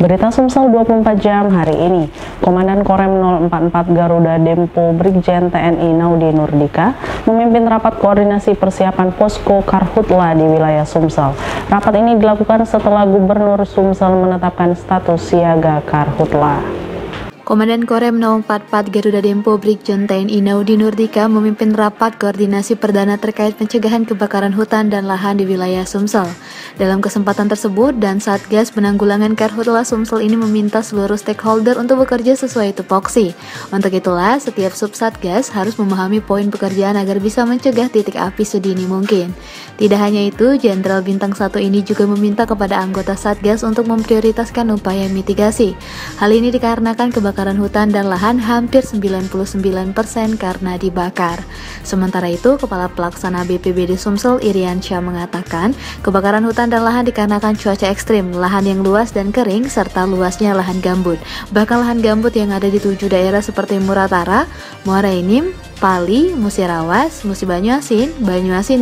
Berita Sumsel 24 jam hari ini, Komandan Korem 044 Garuda Dempo Brigjen TNI Naudi Nurdika memimpin rapat koordinasi persiapan posko Karhutla di wilayah Sumsel. Rapat ini dilakukan setelah Gubernur Sumsel menetapkan status siaga Karhutla. Komandan Korem 044 Garuda Dempo Brigjen TNI Naudi Nurdika memimpin rapat koordinasi perdana terkait pencegahan kebakaran hutan dan lahan di wilayah Sumsel. Dalam kesempatan tersebut, dan Satgas Penanggulangan Karhutla Sumsel ini meminta seluruh stakeholder untuk bekerja sesuai tupoksi. Untuk itulah, setiap subsatgas harus memahami poin pekerjaan agar bisa mencegah titik api sedini mungkin. Tidak hanya itu, Jenderal Bintang 1 ini juga meminta kepada anggota Satgas untuk memprioritaskan upaya mitigasi. Hal ini dikarenakan kebakaran hutan dan lahan hampir 99% karena dibakar. Sementara itu, Kepala Pelaksana BPBD Sumsel Iriansyah mengatakan, kebakaran hutan dan lahan dikarenakan cuaca ekstrim, lahan yang luas dan kering, serta luasnya lahan gambut. Bahkan lahan gambut yang ada di 7 daerah seperti Muratara, Muara Enim, Pali, Musirawas, Musi Banyuasin,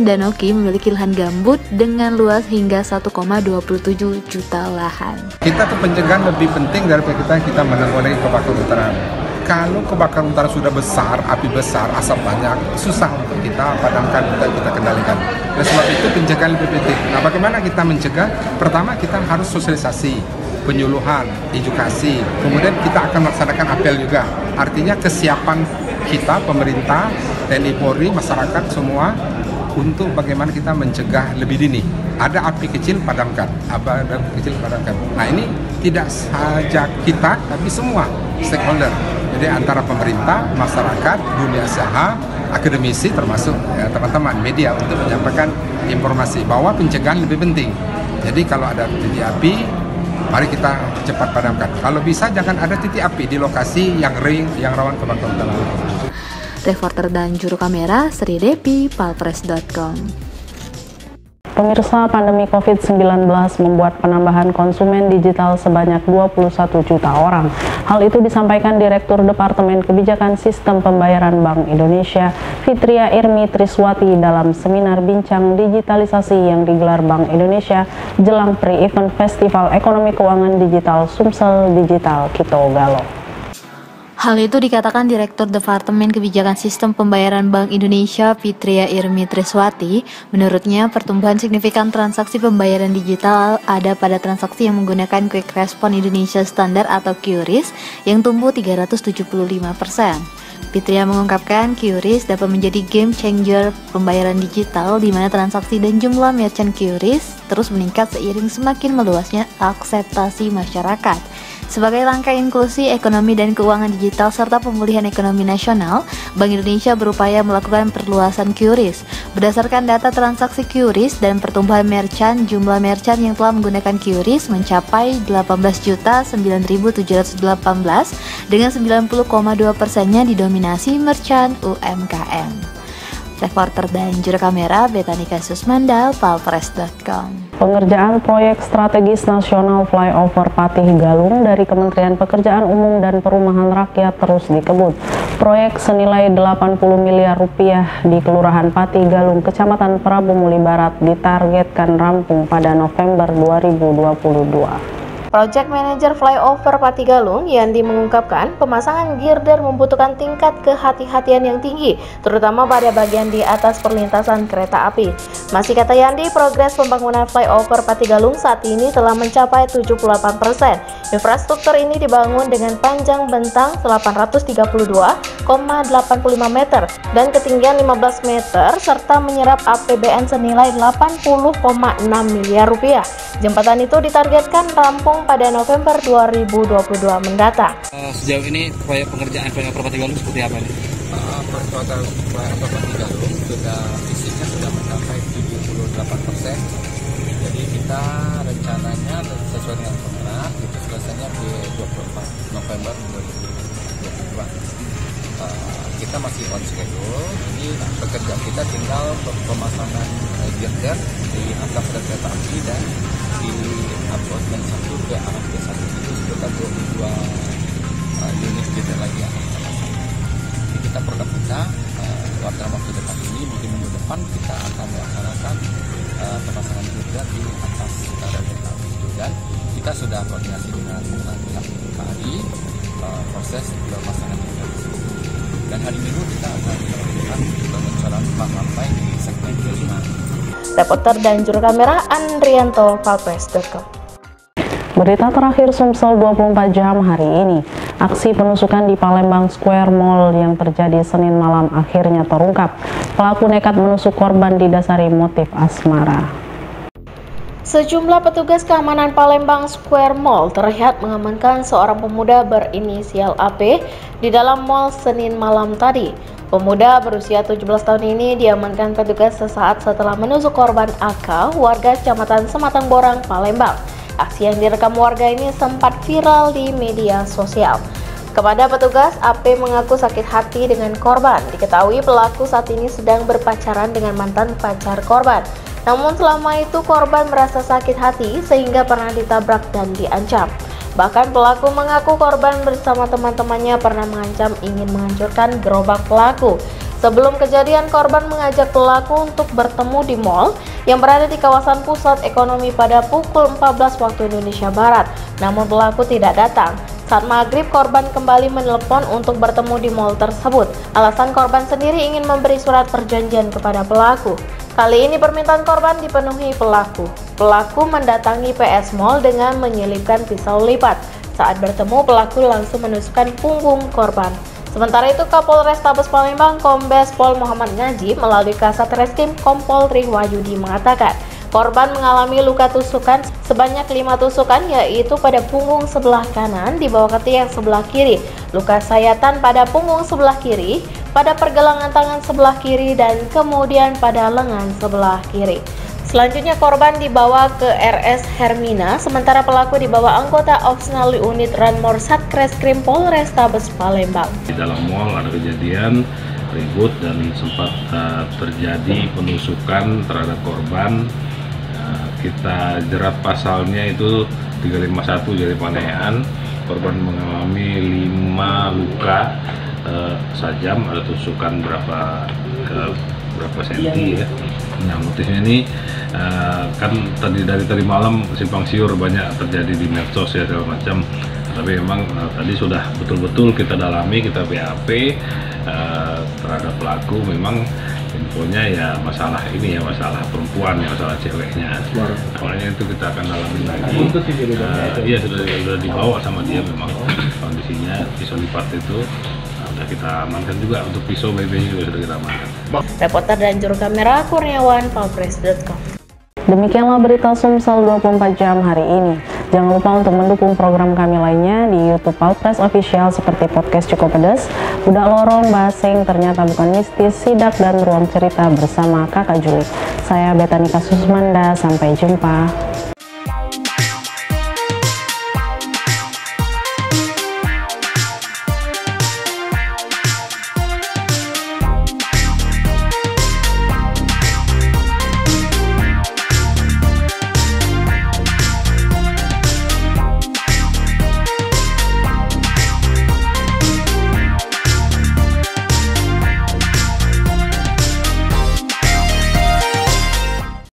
dan Oki memiliki lahan gambut dengan luas hingga 1,27 juta lahan. Kita tuh pencegahan lebih penting daripada kita menanggulangi kebakaran hutan. Kalau kebakaran hutan sudah besar, api besar, asap banyak, susah untuk kita padamkan dan kita kendalikan. Oleh sebab itu pencegahan lebih penting. Nah, bagaimana kita mencegah? Pertama, kita harus sosialisasi, penyuluhan, edukasi. Kemudian kita akan melaksanakan apel juga. Artinya kesiapan kita, pemerintah, TNI Polri, masyarakat semua untuk bagaimana kita mencegah lebih dini. Ada api kecil padamkan, Nah, ini tidak saja kita, tapi semua stakeholder. Jadi antara pemerintah, masyarakat, dunia usaha, akademisi, termasuk teman-teman media untuk menyampaikan informasi bahwa pencegahan lebih penting. Jadi kalau ada titik api, mari kita cepat padamkan. Kalau bisa jangan ada titik api di lokasi yang rawan kebakaran hutan. Reporter dan juru kamera Sri Depi, palpres.com. Pemirsa, pandemi COVID-19 membuat penambahan konsumen digital sebanyak 21 juta orang. Hal itu disampaikan Direktur Departemen Kebijakan Sistem Pembayaran Bank Indonesia, Fitria Irmi Triswati dalam seminar bincang digitalisasi yang digelar Bank Indonesia jelang pre-event Festival Ekonomi Keuangan Digital Sumsel Digital Kito Galo. Hal itu dikatakan Direktur Departemen Kebijakan Sistem Pembayaran Bank Indonesia, Fitria Irmi Triswati. Menurutnya, pertumbuhan signifikan transaksi pembayaran digital ada pada transaksi yang menggunakan Quick Response Indonesia Standard atau QRIS yang tumbuh 375%. Fitria mengungkapkan QRIS dapat menjadi game changer pembayaran digital di mana transaksi dan jumlah merchant QRIS terus meningkat seiring semakin meluasnya akseptasi masyarakat. Sebagai langkah inklusi ekonomi dan keuangan digital serta pemulihan ekonomi nasional, Bank Indonesia berupaya melakukan perluasan QRIS. Berdasarkan data transaksi QRIS dan pertumbuhan merchant, jumlah merchant yang telah menggunakan QRIS mencapai 18.9.718 dengan 90,2%-nya didominasi merchant UMKM. Reporter dan juru kamera Betanika Susmandal, palpres.com. Pengerjaan proyek strategis nasional flyover Patih Galung dari Kementerian Pekerjaan Umum dan Perumahan Rakyat terus dikebut. Proyek senilai 80 miliar rupiah di Kelurahan Patih Galung, Kecamatan Prabu Muli Barat ditargetkan rampung pada November 2022. Project Manager Flyover Patih Galung, Yandi, mengungkapkan pemasangan girder membutuhkan tingkat kehati-hatian yang tinggi, terutama pada bagian di atas perlintasan kereta api. Masih kata Yandi, progres pembangunan Flyover Patih Galung saat ini telah mencapai 78%. Infrastruktur ini dibangun dengan panjang bentang 832,85 meter dan ketinggian 15 meter serta menyerap APBN senilai 80,6 miliar rupiah. Jembatan itu ditargetkan rampung pada November 2022 mendatang. Sejauh ini proyek pengerjaan flyover Patih Galung seperti apa nih? Proyek flyover Patih Galung fisiknya sudah mencapai 78%. Jadi kita rencananya sesuai dengan kontrak itu selesainya di 24 November 2022. Kita masih on schedule, jadi pekerjaan kita tinggal pemasangan girder di atas kereta api dan di apartemen 1 ke arah B1 itu sekitar 22 unit girder lagi yang akan kita pasang. Jadi kita program kita dalam waktu dekat ini, mungkin minggu depan kita akan melaksanakan pemasangan girder di atas kereta api itu, dan kita sudah koordinasi dengan pihak KAI proses pemasangan girdar. Dan hari Minggu kita akan melakukan pengecoran 4 lantai di segmen kelima. Reporter dan juru kamera Andrianto, Palpres.com. Berita terakhir Sumsel 24 jam hari ini. Aksi penusukan di Palembang Square Mall yang terjadi Senin malam akhirnya terungkap. Pelaku nekat menusuk korban didasari motif asmara. Sejumlah petugas keamanan Palembang Square Mall terlihat mengamankan seorang pemuda berinisial AP di dalam mall Senin malam tadi. Pemuda berusia 17 tahun ini diamankan petugas sesaat setelah menusuk korban AK, warga Kecamatan Sematang Borang, Palembang. Aksi yang direkam warga ini sempat viral di media sosial. Kepada petugas, AP mengaku sakit hati dengan korban. Diketahui pelaku saat ini sedang berpacaran dengan mantan pacar korban. Namun selama itu korban merasa sakit hati sehingga pernah ditabrak dan diancam. Bahkan pelaku mengaku korban bersama teman-temannya pernah mengancam ingin menghancurkan gerobak pelaku. Sebelum kejadian, korban mengajak pelaku untuk bertemu di mal yang berada di kawasan pusat ekonomi pada pukul 14 waktu Indonesia Barat. Namun pelaku tidak datang. Saat maghrib, korban kembali menelepon untuk bertemu di mal tersebut. Alasan korban sendiri ingin memberi surat perjanjian kepada pelaku. Kali ini permintaan korban dipenuhi pelaku. Pelaku mendatangi PS Mall dengan menyelipkan pisau lipat. Saat bertemu, pelaku langsung menusukkan punggung korban. Sementara itu, Kapolres Tabes Palembang Kombes Pol Muhammad Najib melalui Kasat Reskrim Kompol Wahyudi mengatakan, korban mengalami luka tusukan sebanyak 5 tusukan, yaitu pada punggung sebelah kanan, di bawah ketiak sebelah kiri, luka sayatan pada punggung sebelah kiri, pada pergelangan tangan sebelah kiri, dan kemudian pada lengan sebelah kiri. Selanjutnya korban dibawa ke RS Hermina, sementara pelaku dibawa anggota Opsional Unit Ranmor Satreskrim Polres Tabes Palembang. Di dalam mal ada kejadian ribut dan sempat terjadi penusukan terhadap korban. Kita jerat pasalnya itu 351 jadi penganiayaan. Korban mengalami 5 luka sajam, ada tusukan berapa senti ya. Nah, motifnya ini kan dari malam simpang siur banyak terjadi di medsos ya segala macam. Tapi memang tadi sudah betul-betul kita dalami, kita BAP terhadap pelaku. Memang infonya ya masalah ini ya, masalah perempuan ya, masalah ceweknya. Awalnya itu kita akan dalami lagi. Iya sudah dibawa sama dia, memang kondisinya pisau lipat itu sudah kita amankan juga, untuk pisau BB juga sudah kita amankan. Reporter dan juru kamera Kurniawan, Palpres.com. Demikianlah berita Sumsel 24 jam hari ini. Jangan lupa untuk mendukung program kami lainnya di YouTube Palpres Official seperti podcast Cukup Pedas, Budak Lorong, Baseng, Ternyata Bukan Mistis, Sidak, dan Ruang Cerita bersama Kakak Juli. Saya Betanika Susmanda, sampai jumpa.